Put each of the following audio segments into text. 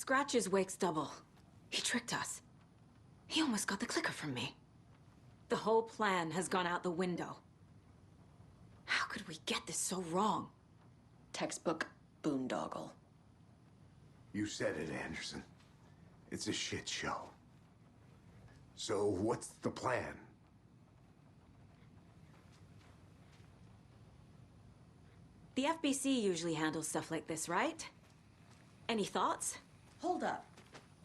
Scratch's wake's double. He tricked us. He almost got the clicker from me. The whole plan has gone out the window. How could we get this so wrong? Textbook boondoggle. You said it, Anderson. It's a shit show. So what's the plan? The FBC usually handles stuff like this, right? Any thoughts? Hold up.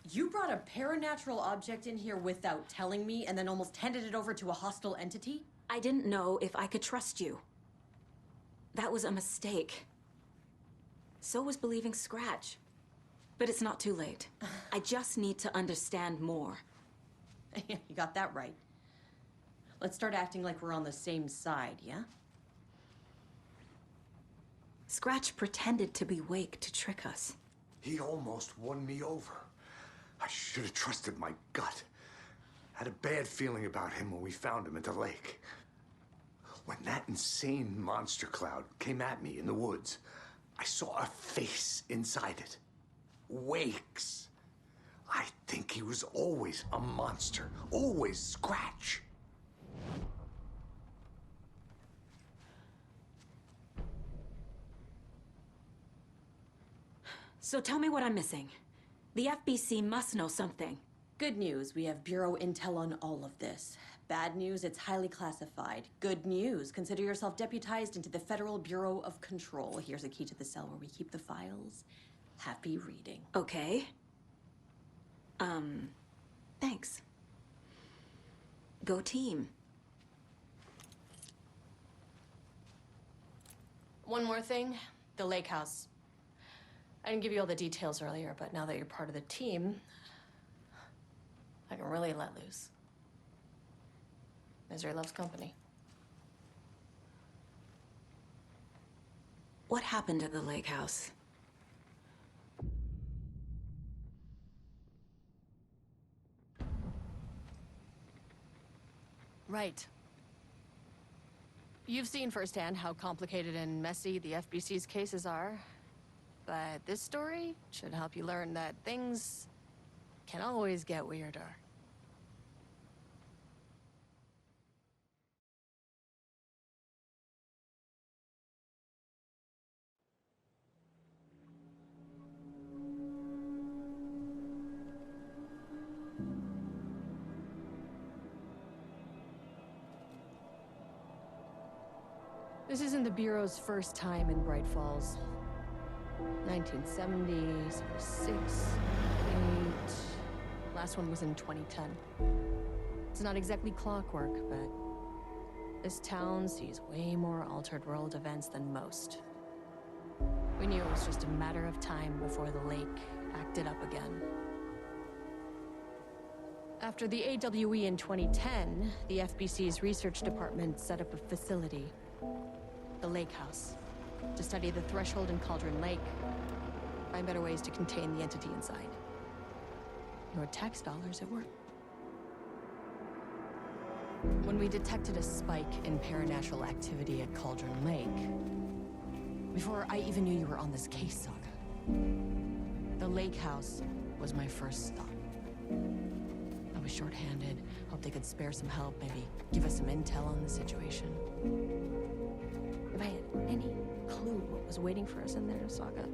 You brought a paranatural object in here without telling me and then almost handed it over to a hostile entity? I didn't know if I could trust you. That was a mistake. So was believing Scratch. But it's not too late. I just need to understand more. You got that right. Let's start acting like we're on the same side, yeah? Scratch pretended to be Wake to trick us. He almost won me over. I should have trusted my gut. Had a bad feeling about him when we found him at the lake. When that insane monster cloud came at me in the woods, I saw a face inside it. Wake's. I think he was always a monster. Always Scratch. So tell me what I'm missing. The FBC must know something. Good news, we have Bureau intel on all of this. Bad news, it's highly classified. Good news, consider yourself deputized into the Federal Bureau of Control. Here's a key to the cell where we keep the files. Happy reading. Okay. Thanks. Go team. One more thing, the lake house. I didn't give you all the details earlier, but now that you're part of the team, I can really let loose. Misery loves company. What happened at the lake house? Right. You've seen firsthand how complicated and messy the FBC's cases are. But this story should help you learn that things can always get weirder. This isn't the Bureau's first time in Bright Falls. 1970, 76, 8... Last one was in 2010. It's not exactly clockwork, but this town sees way more altered world events than most. We knew it was just a matter of time before the lake acted up again. After the AWE in 2010, the FBC's research department set up a facility, the Lake House, to study the threshold in Cauldron Lake, find better ways to contain the entity inside. Your tax dollars at work. When we detected a spike in paranatural activity at Cauldron Lake, before I even knew you were on this case, Saga, the Lake House was my first stop. I was short-handed, hoped they could spare some help, maybe give us some intel on the situation. If I had any clue what was waiting for us in there, Saga,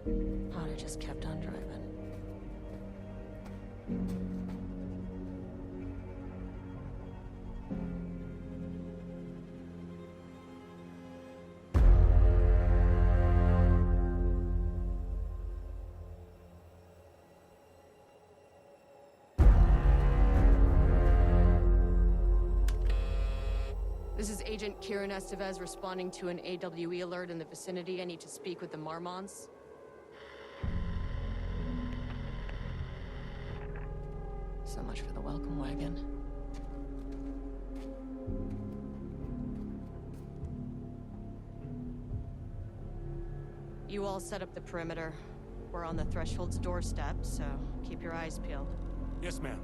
I'd have just kept on driving. This is Agent Kieran Estevez responding to an AWE alert in the vicinity. I need to speak with the Marmons. So much for the welcome wagon. You all set up the perimeter. We're on the Threshold's doorstep, so keep your eyes peeled. Yes, ma'am.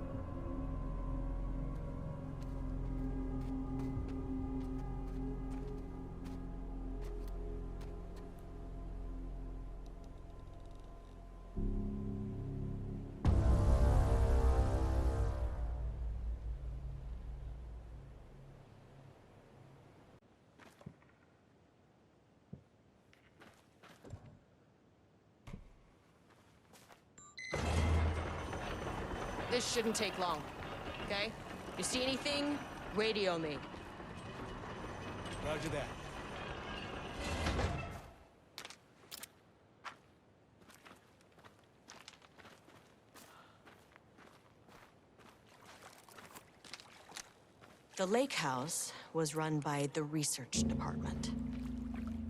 This shouldn't take long, okay? You see anything, radio me. Roger that. The lake house was run by the research department.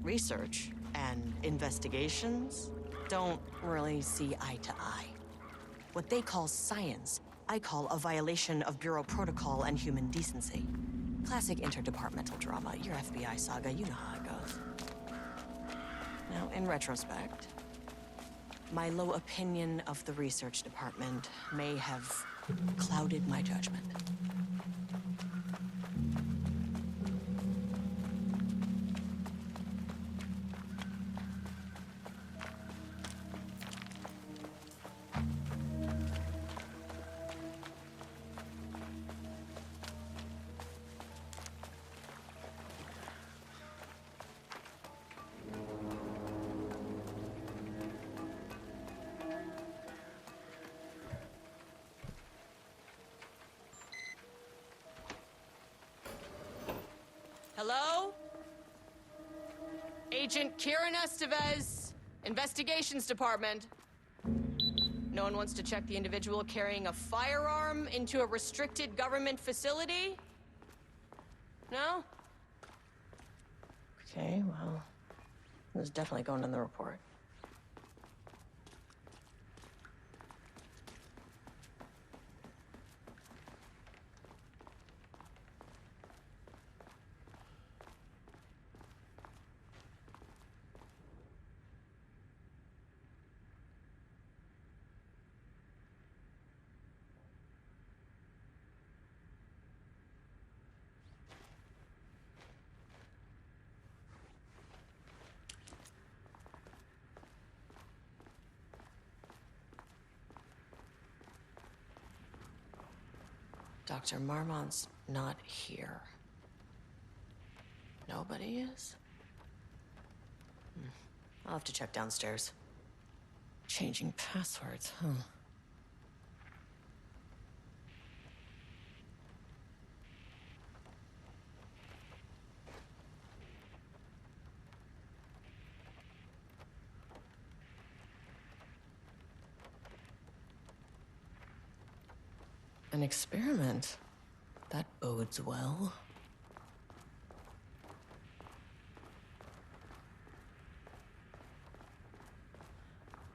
Research and investigations don't really see eye to eye. What they call science, I call a violation of Bureau protocol and human decency. Classic interdepartmental drama. Your FBI saga, you know how it goes. Now, in retrospect, my low opinion of the research department may have clouded my judgment. Hello? Agent Kieran Estevez, Investigations Department. No one wants to check the individual carrying a firearm into a restricted government facility? No? Okay, well, this is definitely going in the report. Dr. Marmont's not here. Nobody is? I'll have to check downstairs. Changing passwords, huh? An experiment? That bodes well.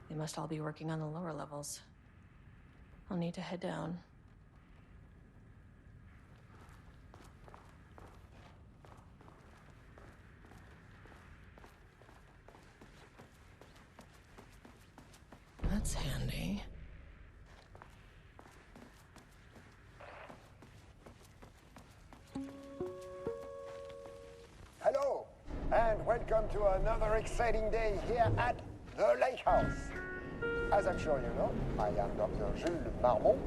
They must all be working on the lower levels. I'll need to head down. That's handy. Hello, and welcome to another exciting day here at the Lake House. As I'm sure you know, I am Dr. Jules Marmont,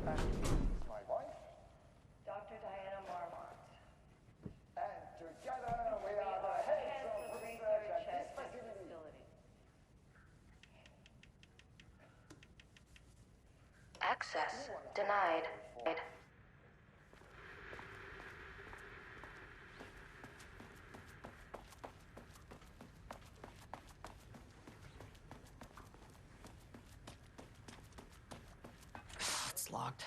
and this is my wife, Dr. Diana Marmont. and together we are the heads of research at this facility. Access denied. It's locked.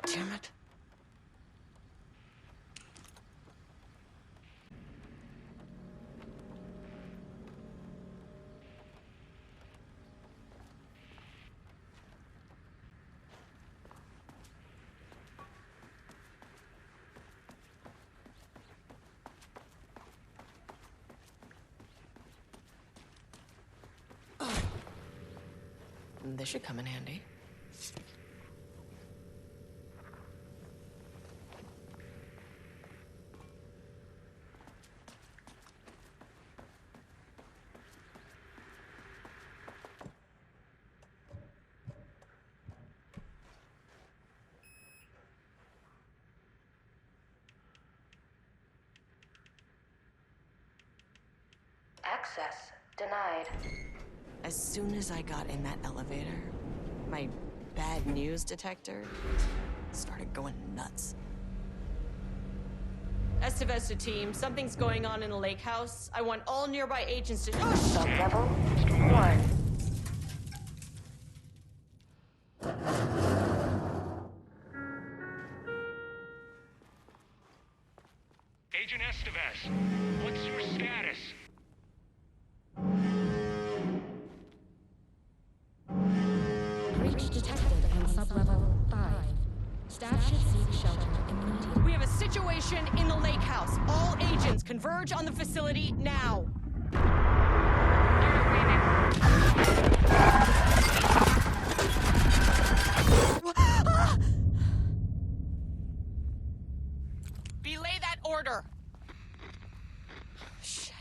Damn it. This should come in handy. Access denied. As soon as I got in that elevator, my bad news detector started going nuts. Estevesta team, something's going on in the lake house. I want all nearby agents to... Oh, Sub-level 1. Agent Estevez, what's your status? Breach detected on sub-level 5. Staff should seek shelter immediately. We have a situation in the lake house. All agents converge on the facility now. Belay that order. Shit.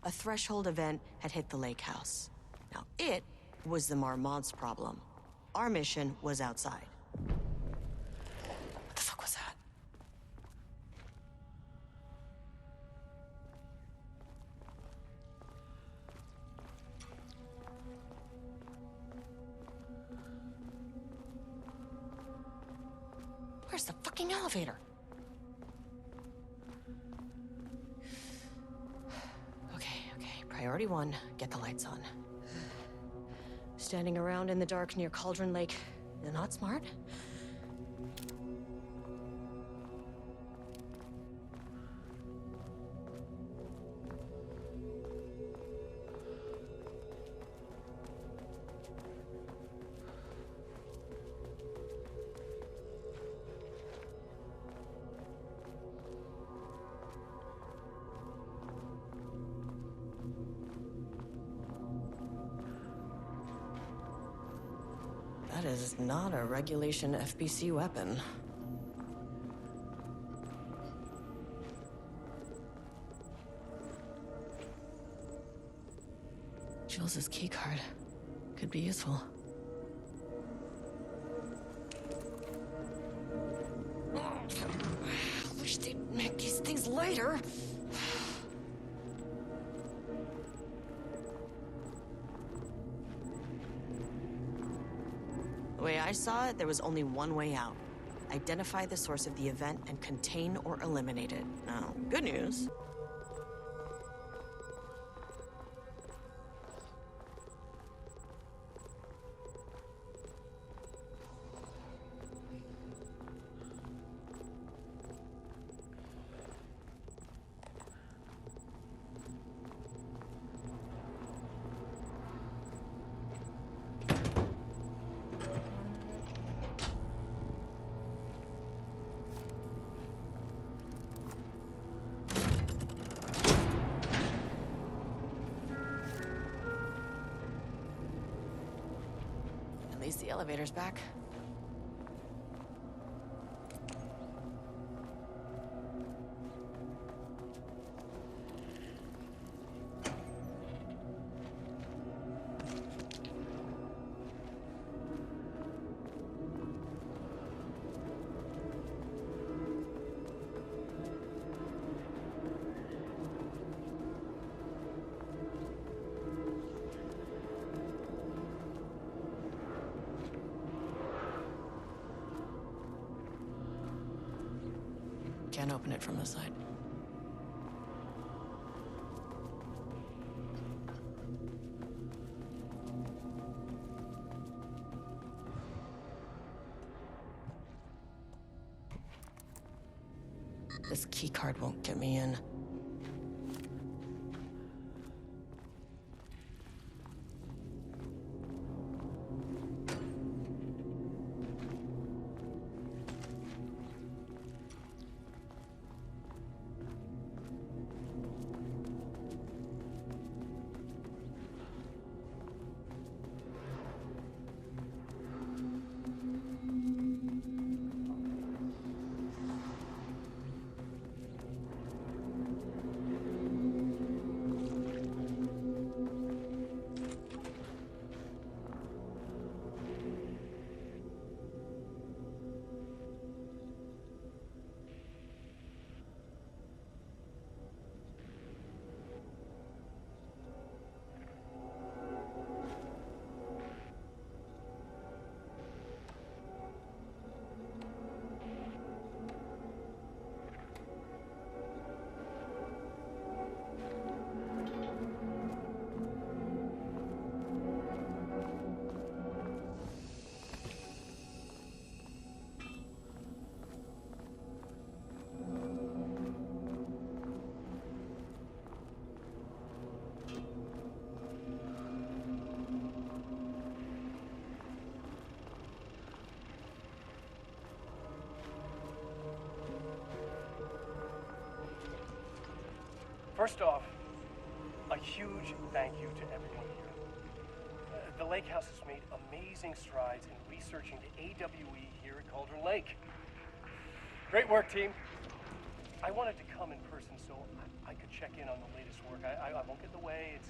A threshold event had hit the lake house. Now, it was the Marmont's problem. Our mission was outside. What the fuck was that? Where's the fucking elevator? Okay. Priority 1, get the lights on. Standing around in the dark near Cauldron Lake is not smart. That is not a regulation FBC weapon. Jules' keycard could be useful. Wish they'd make these things lighter. The way I saw it, there was only one way out. Identify the source of the event and contain or eliminate it. Now, good news. At least the elevator's back. Can't open it from the side. This keycard won't get me in. First off, a huge thank you to everyone here. The Lake House has made amazing strides in researching the AWE here at Cauldron Lake. Great work, team. I wanted to come in person so I could check in on the latest work. I won't get in the way. It's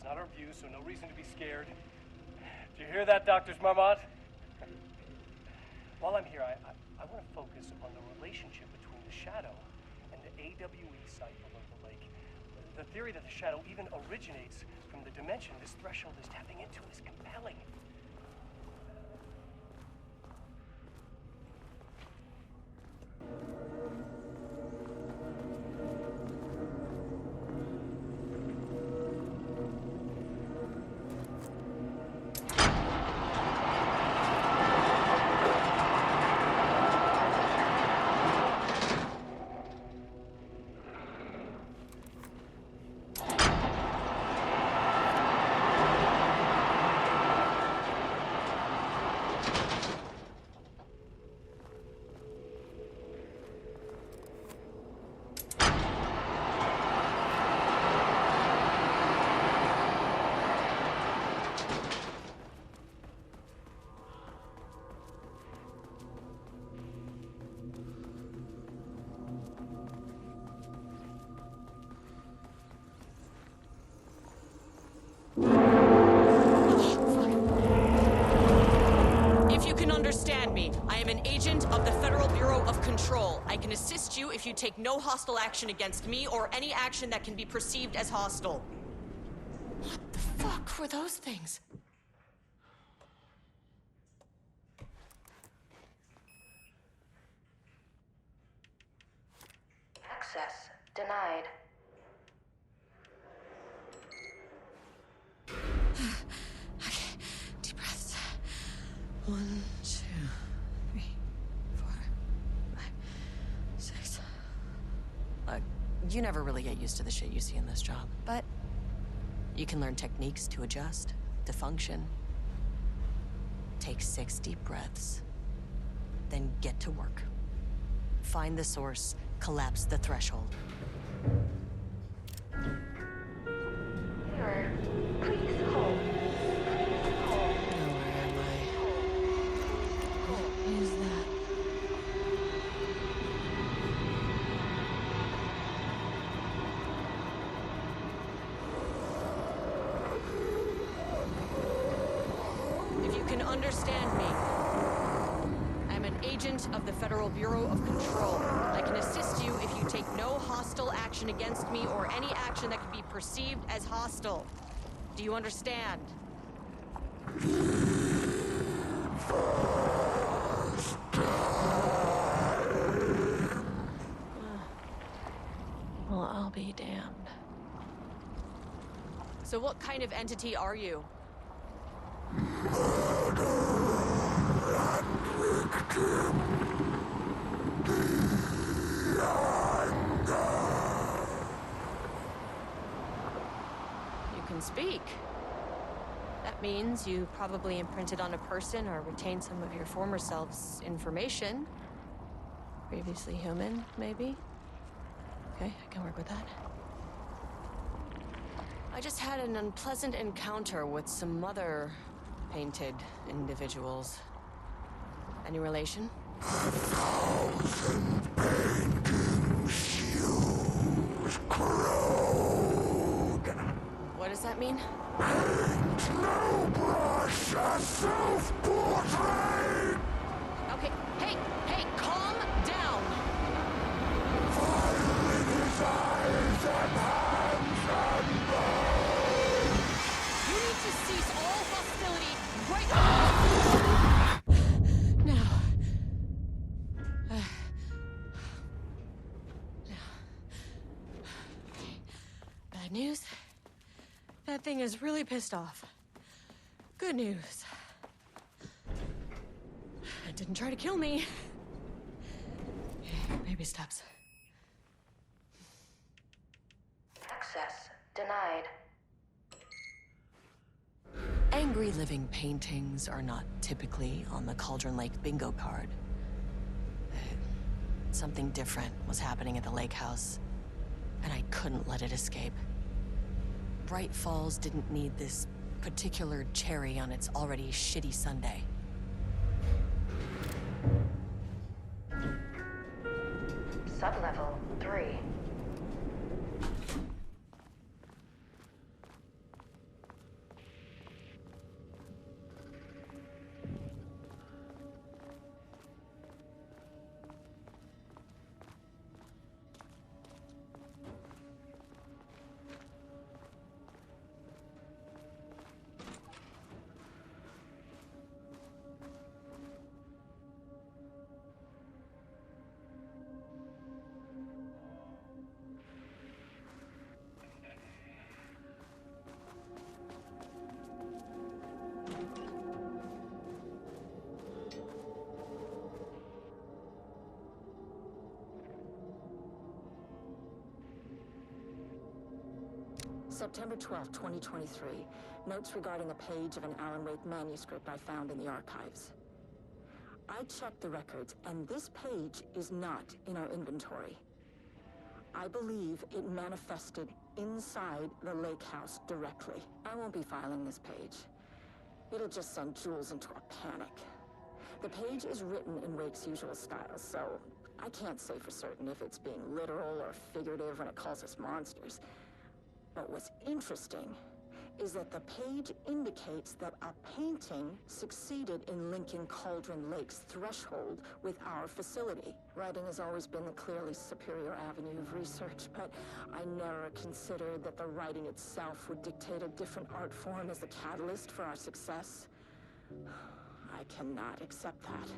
not our view, so no reason to be scared. Do you hear that, Doctors Marmot? While I'm here, I want to focus on the relationship between the Shadow and the AWE site below the lake. The theory that the Shadow even originates from the dimension this threshold is tapping into is compelling. Understand me. I am an agent of the Federal Bureau of Control. I can assist you if you take no hostile action against me or any action that can be perceived as hostile. What the fuck were those things? Access denied. Okay, deep breaths. 1, 2, 3, 4, 5, 6. Look, you never really get used to the shit you see in this job, but you can learn techniques to adjust, to function. Take 6 deep breaths, then get to work. Find the source, collapse the threshold. Sir, please hold. Understand me. I'm an agent of the Federal Bureau of Control. I can assist you if you take no hostile action against me or any action that can be perceived as hostile. Do you understand? Well, I'll be damned. So what kind of entity are you? You can speak. That means you probably imprinted on a person or retained some of your former self's information. Previously human, maybe? Okay, I can work with that. I just had an unpleasant encounter with some other painted individuals. Any relation? 1,000 painting shoes corrode. What does that mean? Paint no brush, a self-portrait. Okay, hey, calm down. Fire in his eyes and hands and bones. You need to cease all hostility right now. Now. Bad news. That thing is really pissed off. Good news. It didn't try to kill me. Baby steps. Access denied. Angry living paintings are not typically on the Cauldron Lake bingo card. Something different was happening at the lake house. and I couldn't let it escape. Bright Falls didn't need this particular cherry on its already shitty sundae. Sublevel 3. September 12, 2023. Notes regarding a page of an Alan Wake manuscript I found in the archives. I checked the records, and this page is not in our inventory. I believe it manifested inside the lake house directly. I won't be filing this page. It'll just send Jules into a panic. The page is written in Wake's usual style, so I can't say for certain if it's being literal or figurative when it calls us monsters. But what's interesting is that the page indicates that a painting succeeded in linking Cauldron Lake's threshold with our facility. Writing has always been the clearly superior avenue of research, but I never considered that the writing itself would dictate a different art form as the catalyst for our success. I cannot accept that.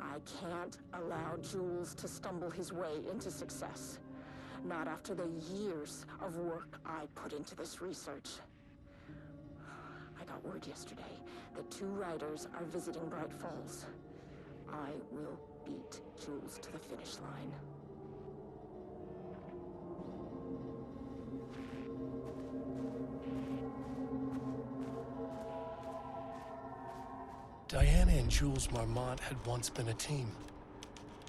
I can't allow Jules to stumble his way into success. Not after the years of work I put into this research. I got word yesterday that 2 writers are visiting Bright Falls. I will beat Jules to the finish line. Diana and Jules Marmont had once been a team.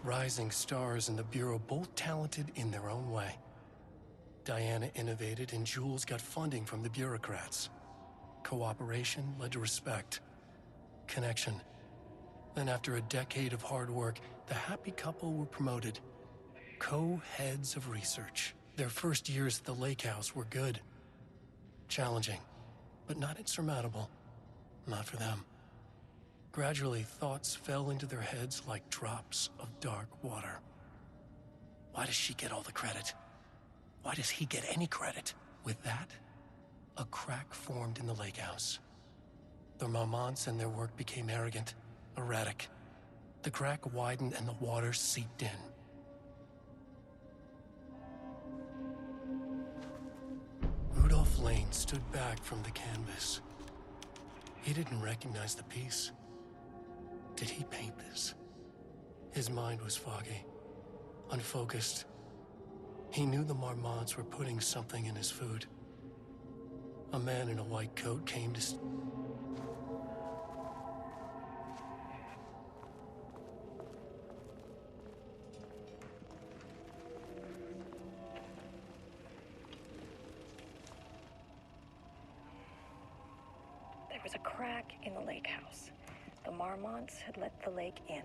Rising stars in the Bureau, both talented in their own way. Diana innovated and Jules got funding from the bureaucrats. Cooperation led to respect, connection. Then after a decade of hard work, the happy couple were promoted. Co-heads of research. Their first years at the lake house were good. Challenging, but not insurmountable. Not for them. Gradually, thoughts fell into their heads like drops of dark water. Why does she get all the credit? Why does he get any credit? With that, a crack formed in the lake house. The Marmonts and their work became arrogant, erratic. The crack widened and the water seeped in. Rudolph Lane stood back from the canvas. He didn't recognize the piece. Did he paint this? His mind was foggy, unfocused. He knew the Marmonts were putting something in his food. A man in a white coat came to... There was a crack in the lake house. The Marmonts had let the lake in,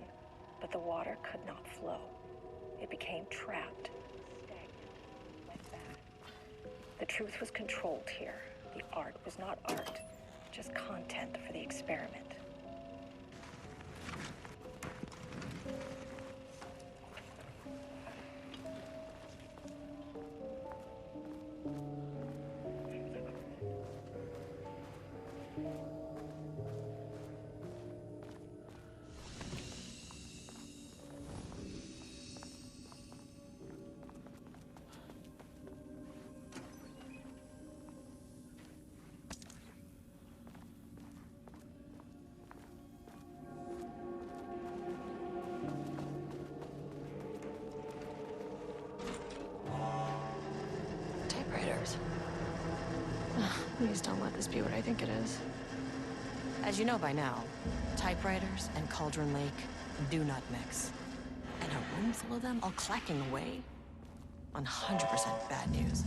but the water could not flow. It became trapped, stagnant, went back. The truth was controlled here. The art was not art, just content for the experiment. Typewriters. Please don't let this be what I think it is. As you know by now, typewriters and Cauldron Lake do not mix. And a room full of them all clacking away? 100% bad news.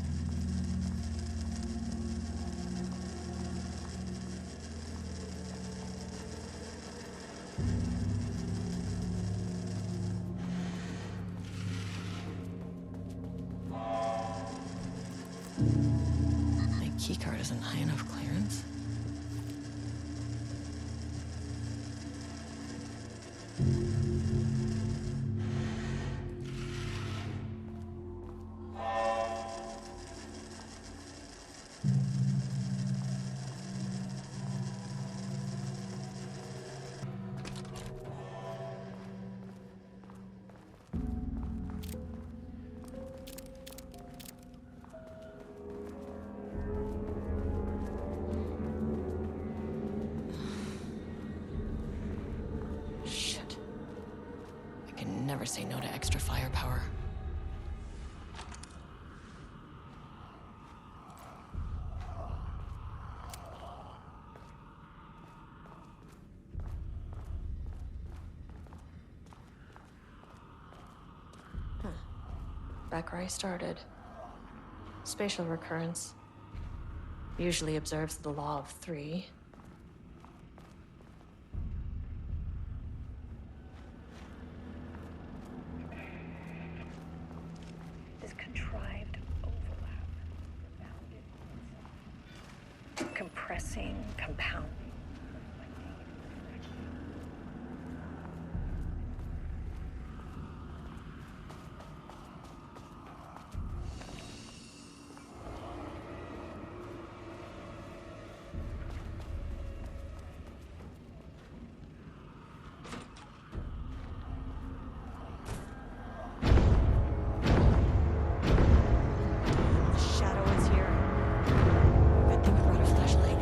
My keycard isn't high enough clearance. Shit. I can never say no to extra firepower. Back where I started. Spatial recurrence. Usually observes the law of 3. This contrived overlap. Compressing, compounding. The shadow is here. Good thing we brought a flashlight.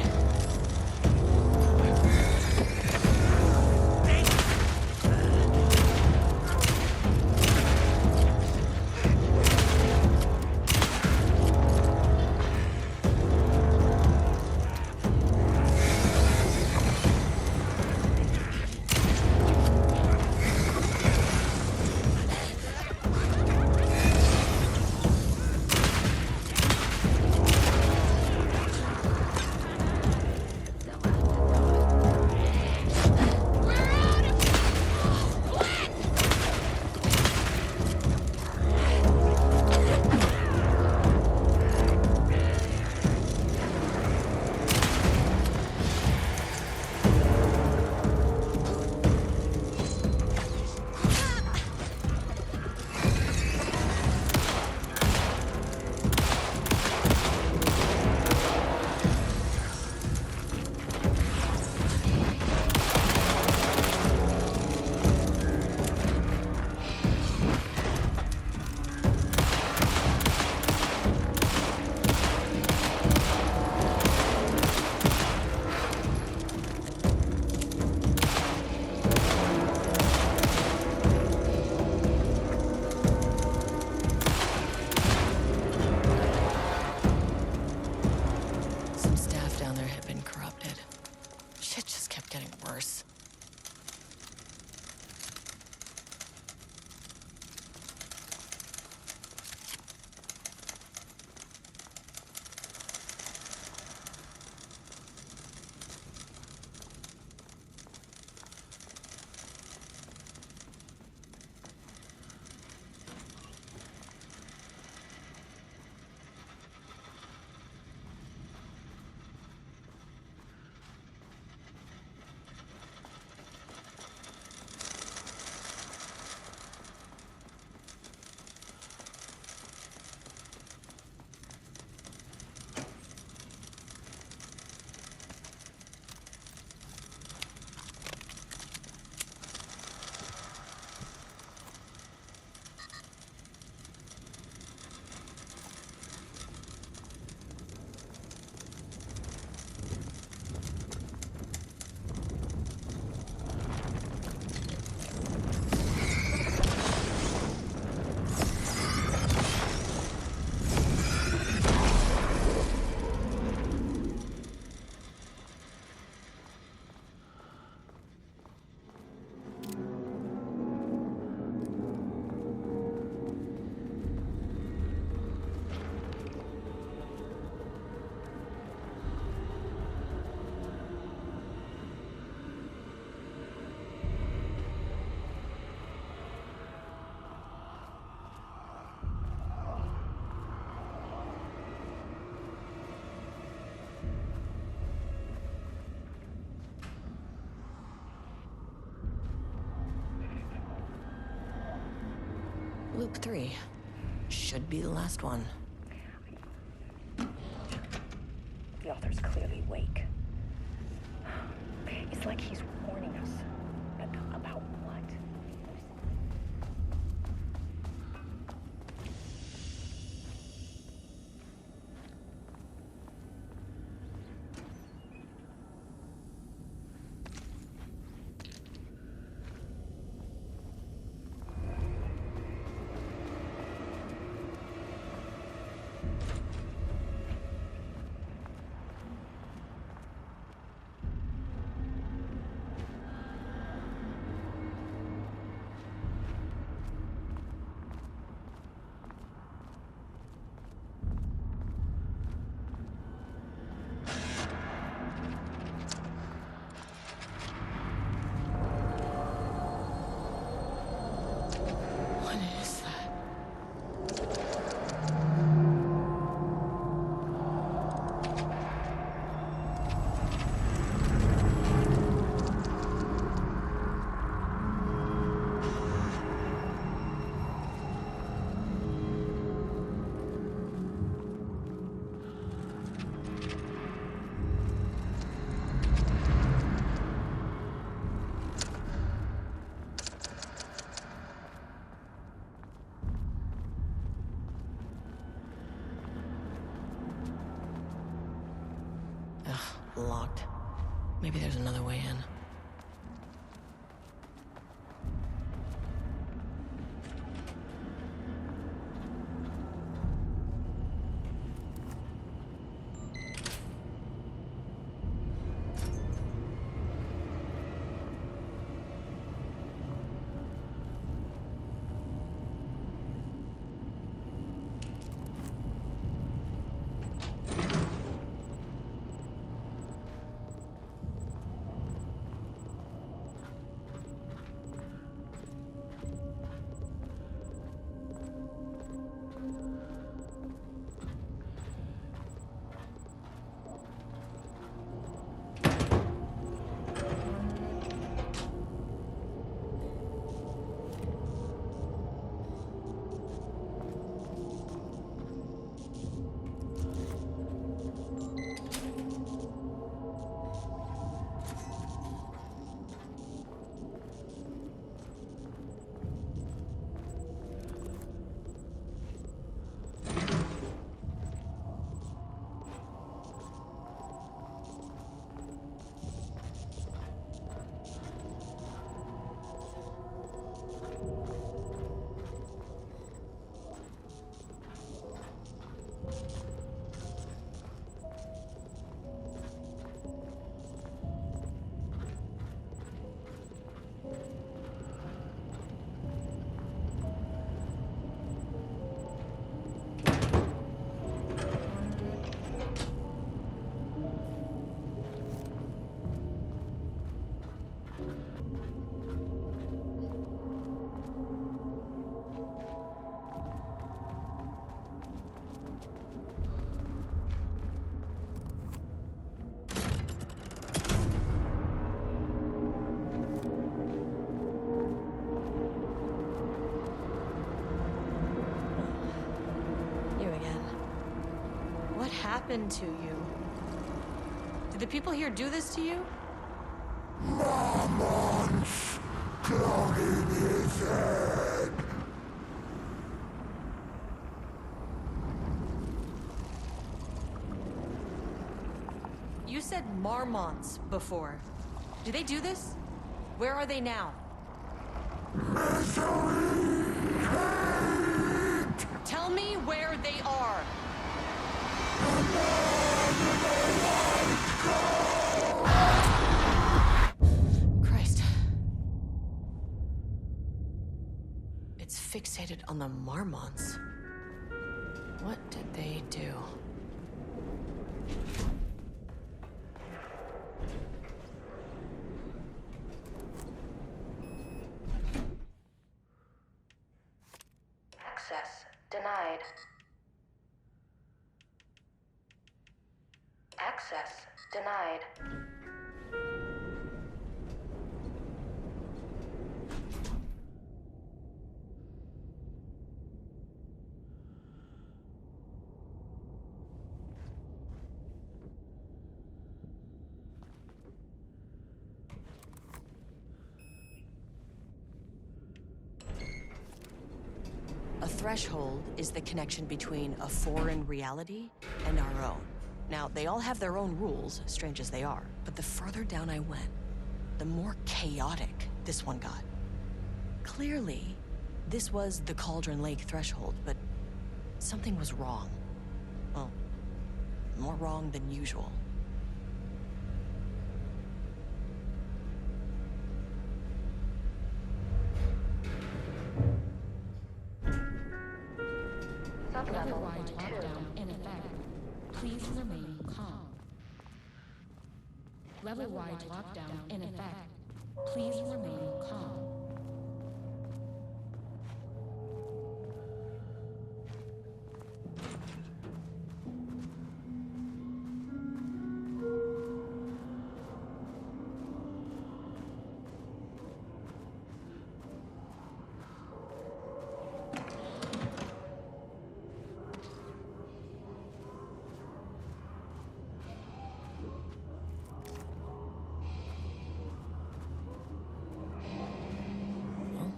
Loop 3. Should be the last one. The author's clearly awake. It's like he's warning us. But about what? What is that? Ugh, locked. Maybe there's another way in. What happened to you? Did the people here do this to you? Marmon's clouding his head. You said Marmonts before. Do they do this? Where are they now? Misery! Hate! Tell me where they are. Christ. It's fixated on the Marmonts. What did they do? Access denied. Access denied. threshold is the connection between a foreign reality and our own. Now, they all have their own rules, strange as they are, but the further down I went, the more chaotic this one got. Clearly, this was the Cauldron Lake threshold, but something was wrong. Well, more wrong than usual. Sublevel 2. In effect. Please remain calm. Level-wide lockdown in effect. Please remain calm.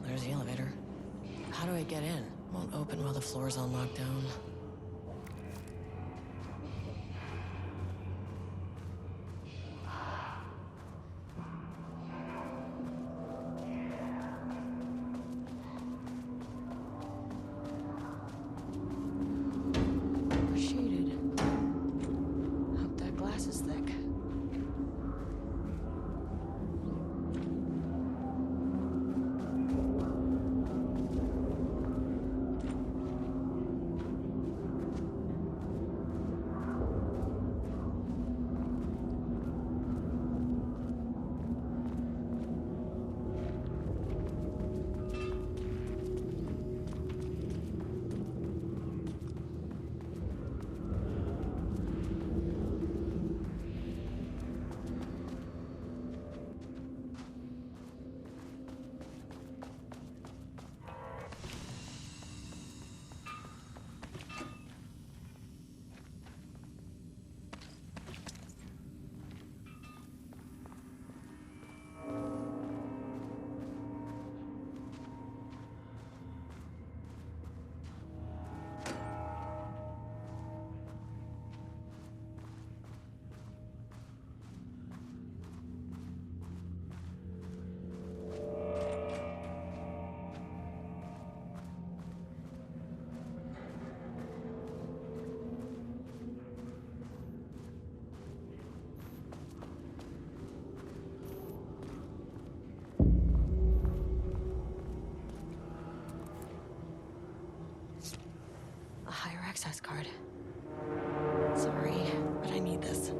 There's the elevator. How do I get in? Won't open while the floor's on lockdown. Shaded. Hope that glass is thick. A higher access card. Sorry, but I need this.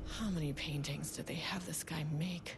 How many paintings did they have this guy make?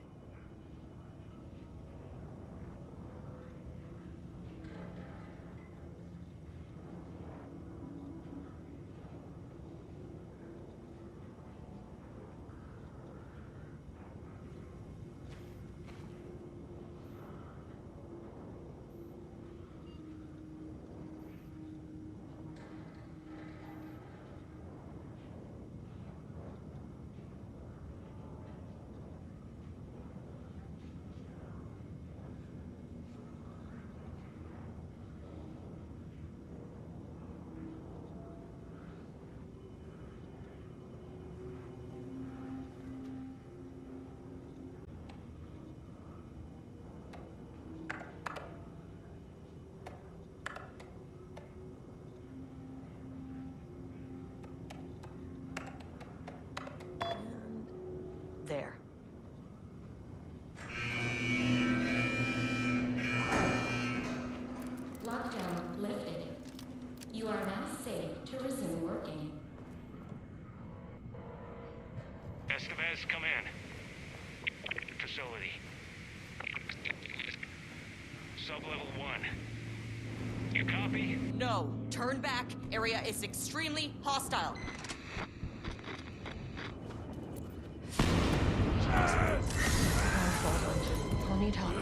There. Lockdown lifted. You are now safe to resume working. Estevez, come in. Facility. Sublevel 1. You copy? No. Turn back. Area is extremely hostile. I'll need help.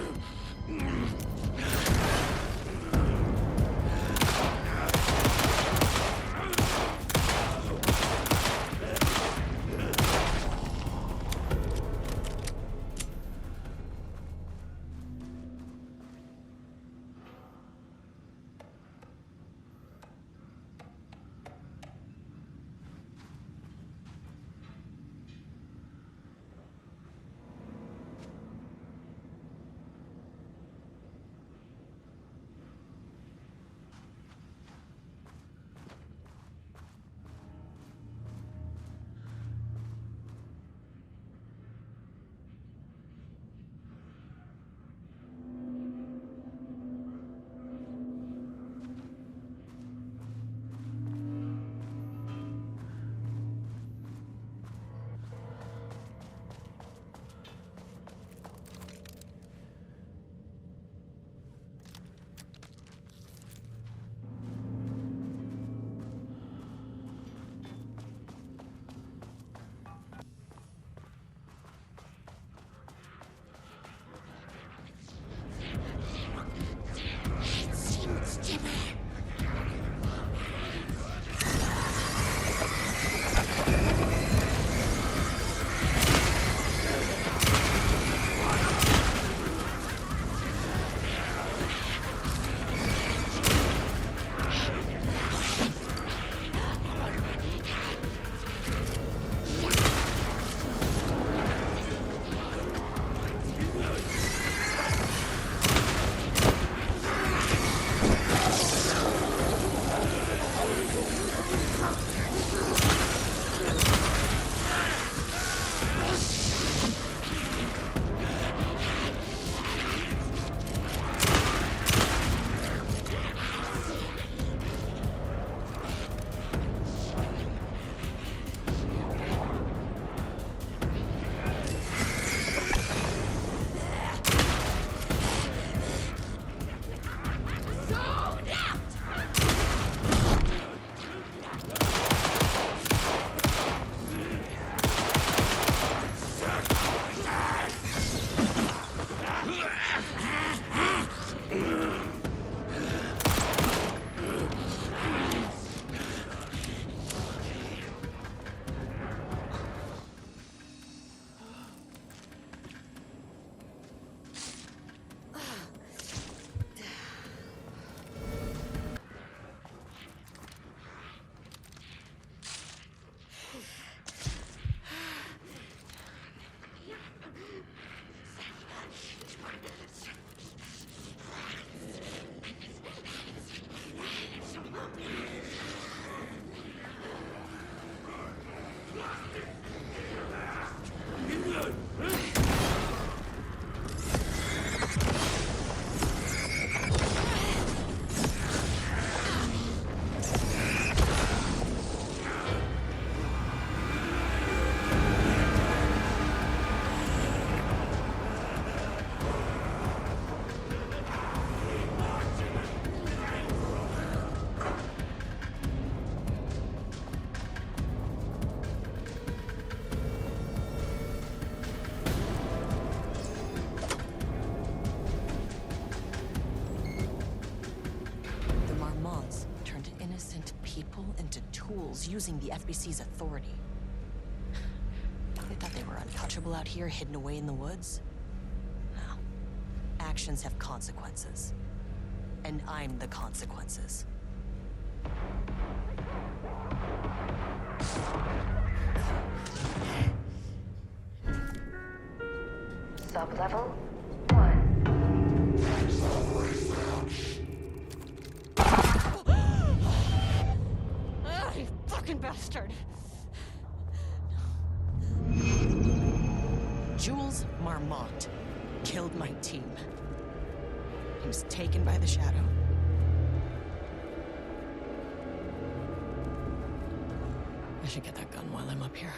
corrupted tools using the FBC's authority. They thought they were untouchable out here, hidden away in the woods? No. Actions have consequences. And I'm the consequences. Sublevel 1. Ah, you fucking bastard! Jules Marmont killed my team. He was taken by the Shadow. I should get that gun while I'm up here.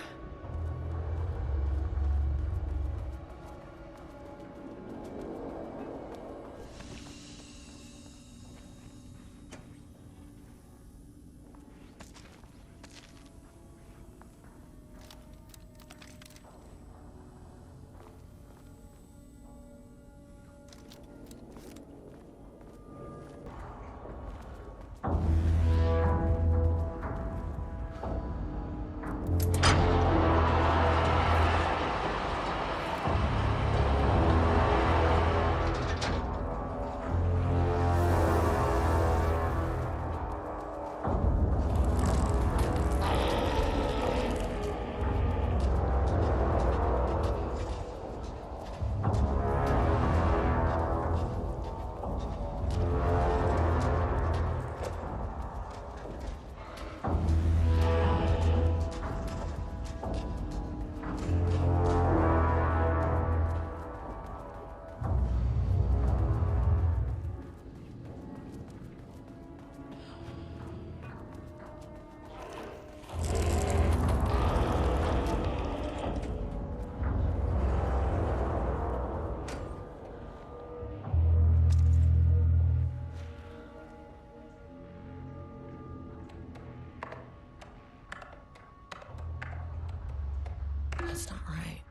That's not right.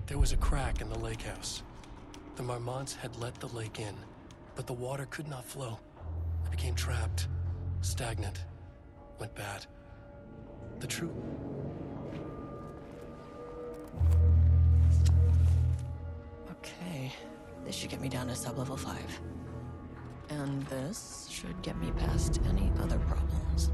There was a crack in the lake house. The Marmonts had let the lake in, but the water could not flow. It became trapped, stagnant, went bad. The truth... Okay, this should get me down to sublevel 5. And this should get me past any other problems.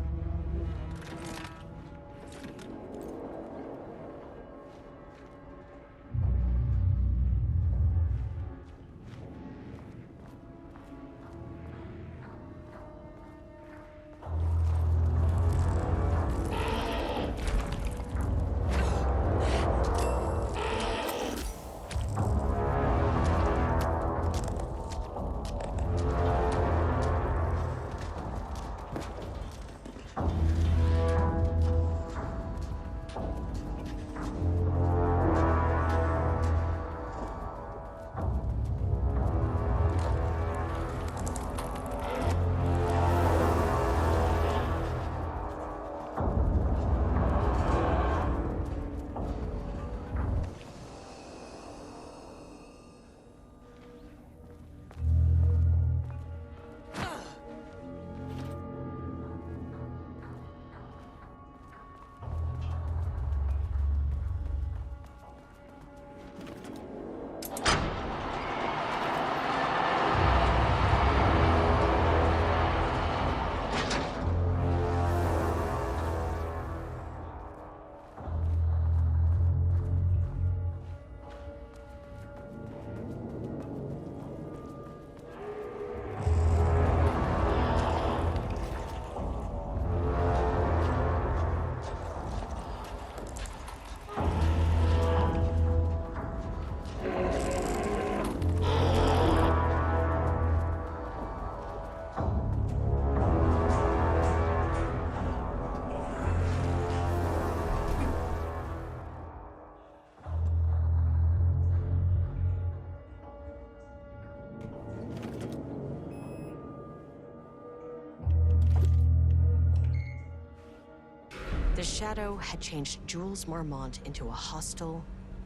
The Shadow had changed Jules Marmont into a hostile,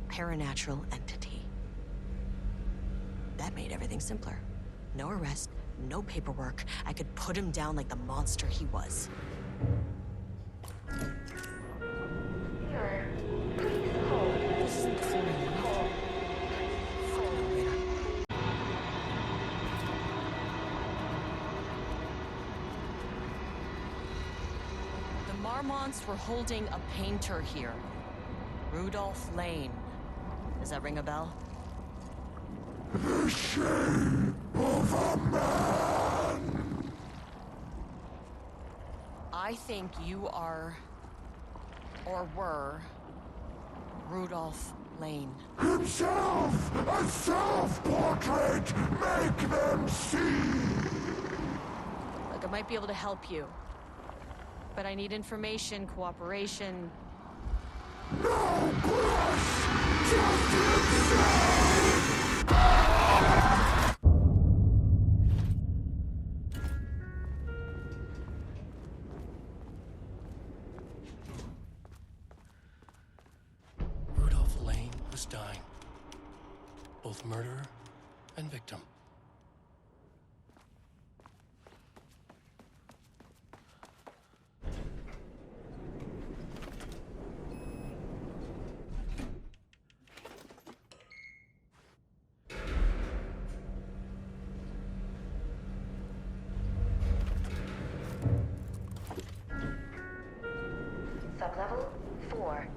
paranatural entity. That made everything simpler. No arrest, no paperwork. I could put him down like the monster he was. Sir, please hold. This isn't the floor anymore. Fucking elevator. The Marmonts were holding a painter here. Rudolph Lane. Does that ring a bell? The shame of a man. I think you are, or were, Rudolph Lane. Himself, a self-portrait, make them see. Look, I might be able to help you. But I need information, cooperation. No blush, just insane. Rudolph Lane was dying. Both murderer and victim. Sublevel 4.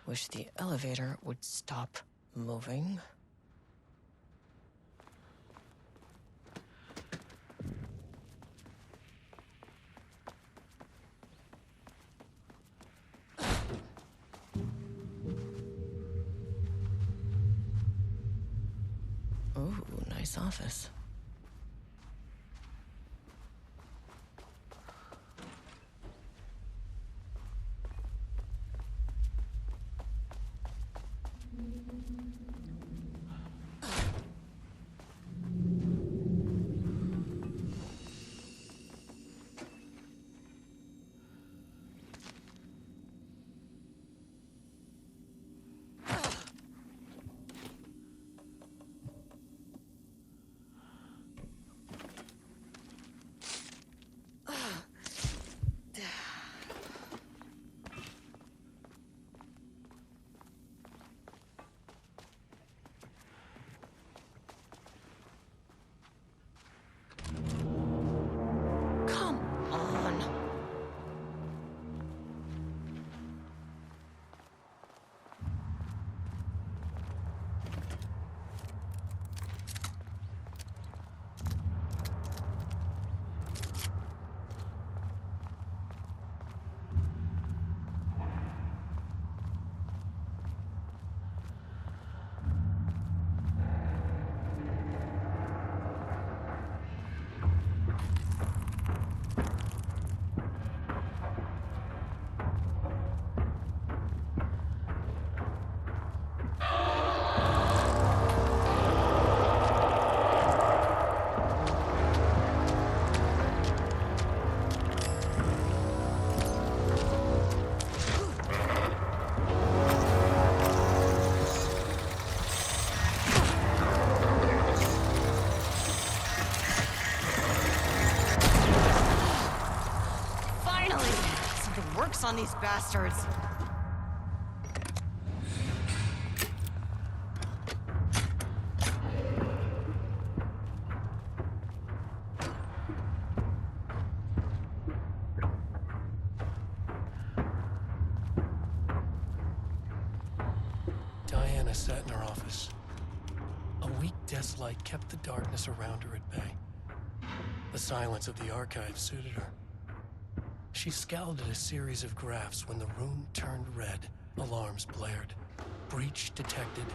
Wish the elevator would stop moving. Ooh, nice office. On these bastards. Diana sat in her office. A weak desk light kept the darkness around her at bay. The silence of the archive suited her. She scowled at a series of graphs when the room turned red. Alarms blared. Breach detected.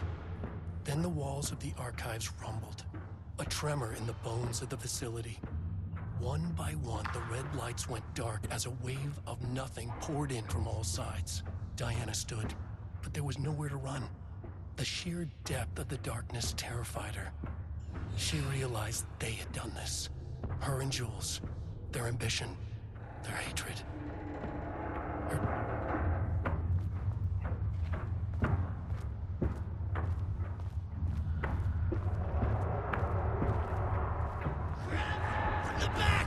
Then the walls of the archives rumbled. A tremor in the bones of the facility. One by one, the red lights went dark as a wave of nothing poured in from all sides. Diana stood, but there was nowhere to run. The sheer depth of the darkness terrified her. She realized they had done this. Her and Jules. Their ambition. their hatred. From the back!